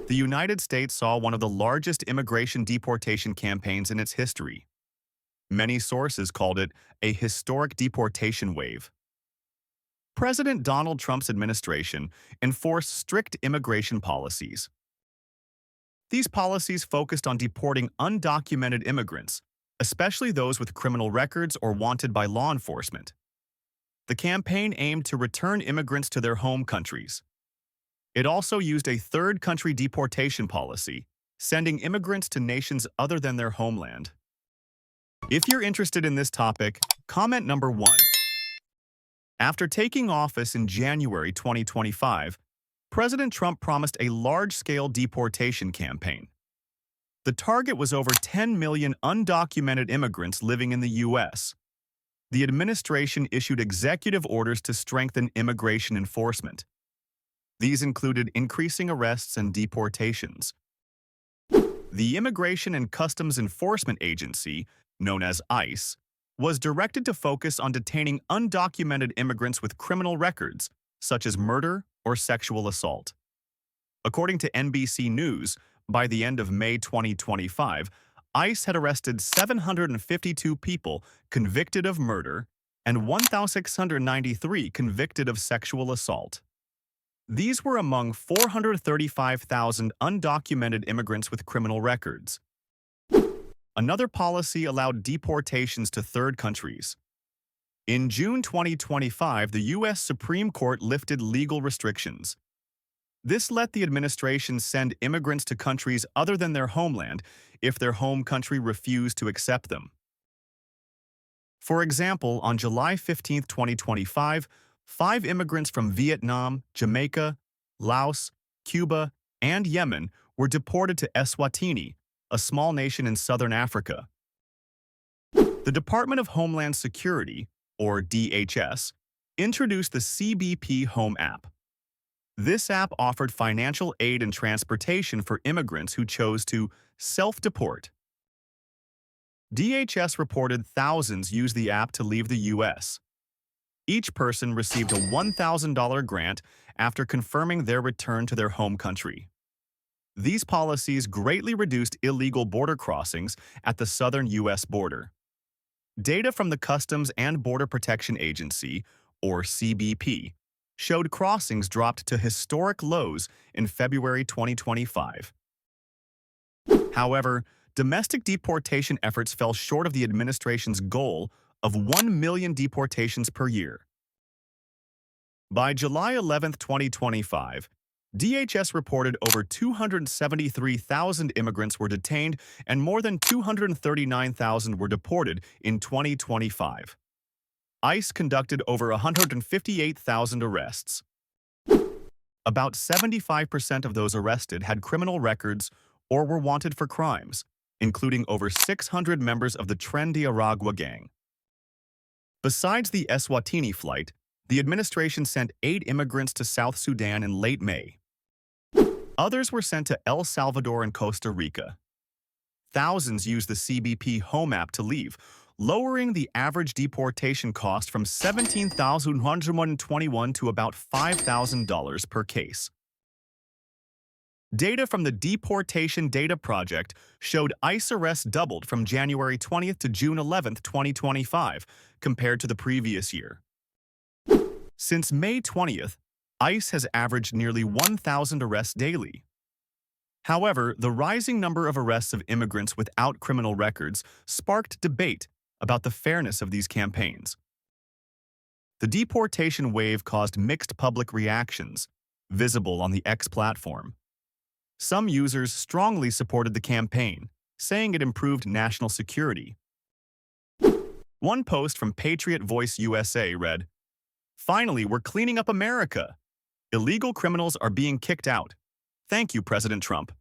The United States saw one of the largest immigration deportation campaigns in its history. Many sources called it a historic deportation wave. President Donald Trump's administration enforced strict immigration policies. These policies focused on deporting undocumented immigrants, especially those with criminal records or wanted by law enforcement. The campaign aimed to return immigrants to their home countries. It also used a third country deportation policy, sending immigrants to nations other than their homeland. If you're interested in this topic, comment number 1. After taking office in January 2025, President Trump promised a large-scale deportation campaign. The target was over 10 million undocumented immigrants living in the U.S. The administration issued executive orders to strengthen immigration enforcement. These included increasing arrests and deportations. The Immigration and Customs Enforcement Agency, known as ICE, was directed to focus on detaining undocumented immigrants with criminal records, such as murder or sexual assault. According to NBC News, by the end of May 2025, ICE had arrested 752 people convicted of murder and 1,693 convicted of sexual assault. These were among 435,000 undocumented immigrants with criminal records. Another policy allowed deportations to third countries. In June 2025, the U.S. Supreme Court lifted legal restrictions. This let the administration send immigrants to countries other than their homeland if their home country refused to accept them. For example, on July 15, 2025, 5 immigrants from Vietnam, Jamaica, Laos, Cuba, and Yemen were deported to Eswatini, a small nation in southern Africa. The Department of Homeland Security, or DHS, introduced the CBP Home app. This app offered financial aid and transportation for immigrants who chose to self-deport. DHS reported thousands used the app to leave the U.S. Each person received a $1,000 grant after confirming their return to their home country. These policies greatly reduced illegal border crossings at the southern U.S. border. Data from the Customs and Border Protection Agency, or CBP, showed crossings dropped to historic lows in February 2025. However, domestic deportation efforts fell short of the administration's goal of 1 million deportations per year. By July 11, 2025, DHS reported over 273,000 immigrants were detained and more than 239,000 were deported in 2025. ICE conducted over 158,000 arrests. About 75% of those arrested had criminal records or were wanted for crimes, including over 600 members of the Trendy Aragua gang. Besides the Eswatini flight, the administration sent 8 immigrants to South Sudan in late May. Others were sent to El Salvador and Costa Rica. Thousands used the CBP Home app to leave, lowering the average deportation cost from $17,121 to about $5,000 per case. Data from the Deportation Data Project showed ICE arrests doubled from January 20th to June 11th, 2025, compared to the previous year. Since May 20th, ICE has averaged nearly 1,000 arrests daily. However, the rising number of arrests of immigrants without criminal records sparked debate about the fairness of these campaigns. The deportation wave caused mixed public reactions, visible on the X platform. Some users strongly supported the campaign, saying it improved national security. One post from Patriot Voice USA read, "Finally, we're cleaning up America. Illegal criminals are being kicked out. Thank you, President Trump."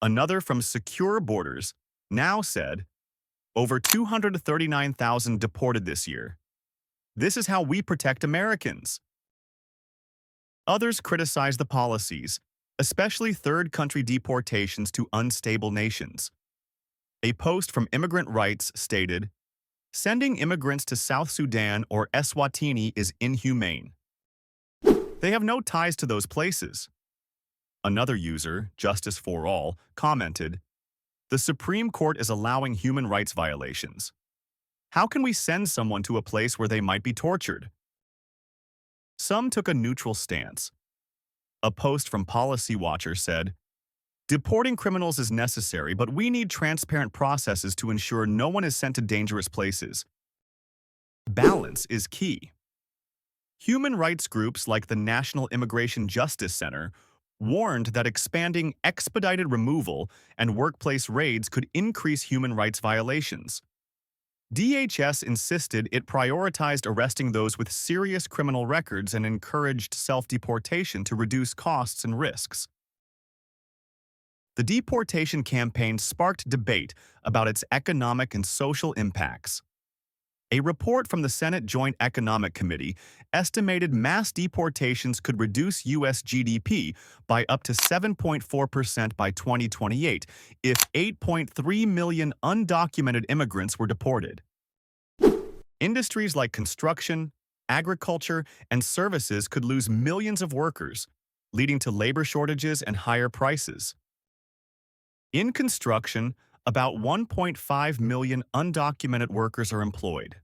Another from Secure Borders now said, "Over 239,000 deported this year. This is how we protect Americans." Others criticized the policies, especially third-country deportations to unstable nations. A post from Immigrant Rights stated, "Sending immigrants to South Sudan or Eswatini is inhumane. They have no ties to those places. Another user, Justice for All, commented, "The Supreme Court is allowing human rights violations. How can we send someone to a place where they might be tortured?" Some took a neutral stance. A post from Policy Watcher said, "Deporting criminals is necessary, but we need transparent processes to ensure no one is sent to dangerous places. Balance is key." Human rights groups like the National Immigration Justice Center warned that expanding expedited removal and workplace raids could increase human rights violations. DHS insisted it prioritized arresting those with serious criminal records and encouraged self-deportation to reduce costs and risks. The deportation campaign sparked debate about its economic and social impacts. A report from the Senate Joint Economic Committee estimated mass deportations could reduce U.S. GDP by up to 7.4% by 2028 if 8.3 million undocumented immigrants were deported. Industries like construction, agriculture, and services could lose millions of workers, leading to labor shortages and higher prices. In construction, about 1.5 million undocumented workers are employed.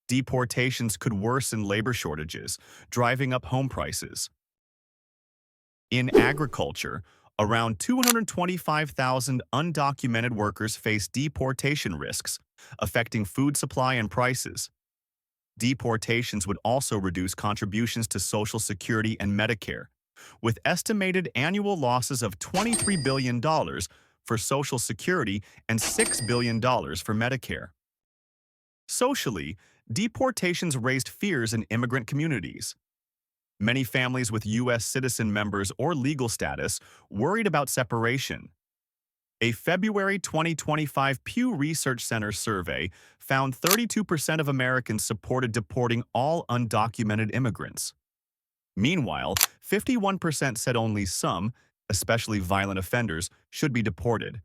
Deportations could worsen labor shortages, driving up home prices. In agriculture, around 225,000 undocumented workers face deportation risks, affecting food supply and prices. Deportations would also reduce contributions to Social Security and Medicare, with estimated annual losses of $23 billion for Social Security and $6 billion for Medicare. Socially, deportations raised fears in immigrant communities. Many families with U.S. citizen members or legal status worried about separation. A February 2025 Pew Research Center survey found 32% of Americans supported deporting all undocumented immigrants. Meanwhile, 51% said only some, especially violent offenders, should be deported.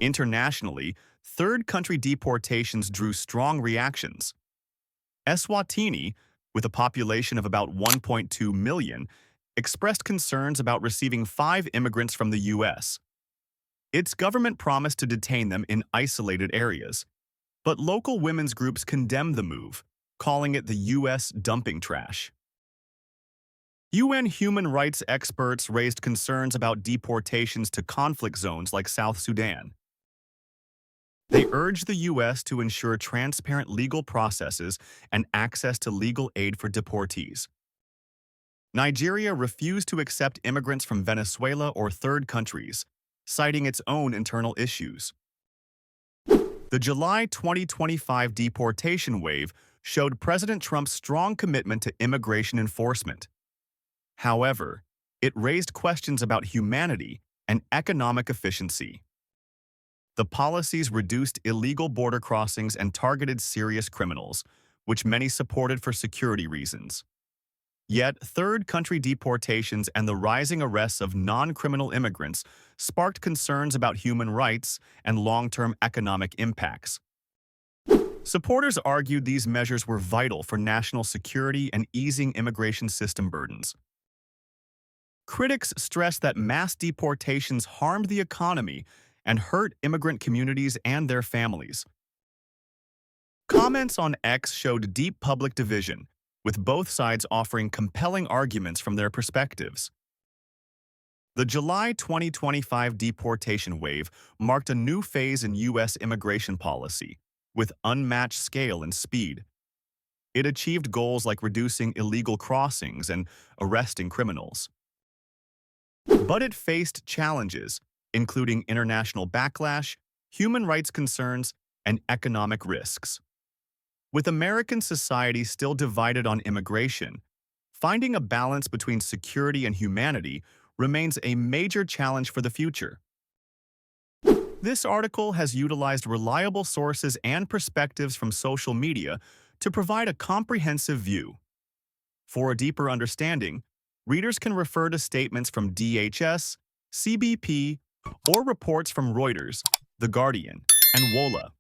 Internationally, third-country deportations drew strong reactions. Eswatini, with a population of about 1.2 million, expressed concerns about receiving 5 immigrants from the U.S. Its government promised to detain them in isolated areas, but local women's groups condemned the move, calling it the U.S. dumping trash. UN human rights experts raised concerns about deportations to conflict zones like South Sudan. They urged the U.S. to ensure transparent legal processes and access to legal aid for deportees. Nigeria refused to accept immigrants from Venezuela or third countries, citing its own internal issues. The July 2025 deportation wave showed President Trump's strong commitment to immigration enforcement. However, it raised questions about humanity and economic efficiency. The policies reduced illegal border crossings and targeted serious criminals, which many supported for security reasons. Yet, third-country deportations and the rising arrests of non-criminal immigrants sparked concerns about human rights and long-term economic impacts. Supporters argued these measures were vital for national security and easing immigration system burdens. Critics stressed that mass deportations harmed the economy and hurt immigrant communities and their families. Comments on X showed deep public division, with both sides offering compelling arguments from their perspectives. The July 2025 deportation wave marked a new phase in U.S. immigration policy, with unmatched scale and speed. It achieved goals like reducing illegal crossings and arresting criminals. But it faced challenges, including international backlash, human rights concerns, and economic risks. With American society still divided on immigration, finding a balance between security and humanity remains a major challenge for the future. This article has utilized reliable sources and perspectives from social media to provide a comprehensive view. For a deeper understanding, readers can refer to statements from DHS, CBP, or reports from Reuters, The Guardian, and WOLA.